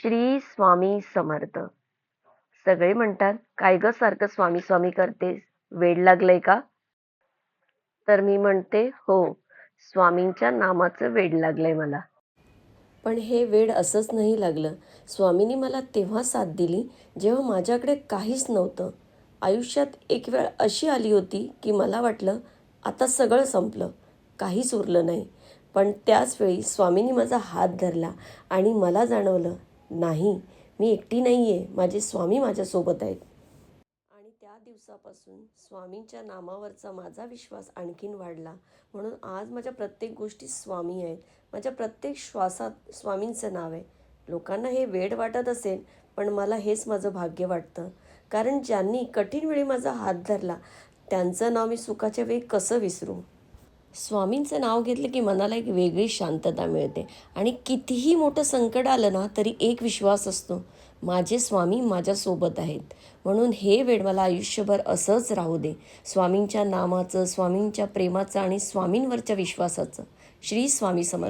श्री स्वामी समर्थ. सगळे म्हणतात, "काय गं सारखं स्वामी स्वामी करतेस? वेड लागलंय का?" तर मी म्हणते, "हो, स्वामींच्या नामाचं वेड लागलंय मला." पण हे वेड असंच नाही लागलं. स्वामींनी मला तेव्हा साथ दिली जेव्हा माझ्याकडे काहीच नव्हतं. आयुष्यात एक वेळ अशी आली होती की मला वाटलं आता सगळं संपलं, काहीच उरलं नाही. पण त्याच वेळी स्वामींनी माझा हात धरला आणि मला जाणवलं, नाही, मी एकटी नाही आहे, माझे स्वामी माझ्यासोबत आहेत. आणि त्या दिवसापासून स्वामींच्या नामावरचा माझा विश्वास आणखीन वाढला. म्हणून आज माझ्या प्रत्येक गोष्टीत स्वामी आहेत. माझ्या प्रत्येक श्वासात स्वामींचं नाव आहे. लोकांना हे वेड वाटत असेल, पण मला हेच माझं भाग्य वाटतं. कारण ज्यांनी कठीण वेळी माझा हात धरला, त्यांचं नाव मी सुखाच्या वेळी कसं विसरू. स्वामींचं नाव घेतलं की मनाला एक वेगळी शांतता मिळते आणि कितीही मोठं संकट आलं ना तरी एक विश्वास असतो, माझे स्वामी माझ्यासोबत आहेत. म्हणून हे वेळ मला आयुष्यभर असंच राहू दे, स्वामींच्या नामाचं, स्वामींच्या प्रेमाचं आणि स्वामींवरच्या विश्वासाचं. श्री स्वामी समर्थ.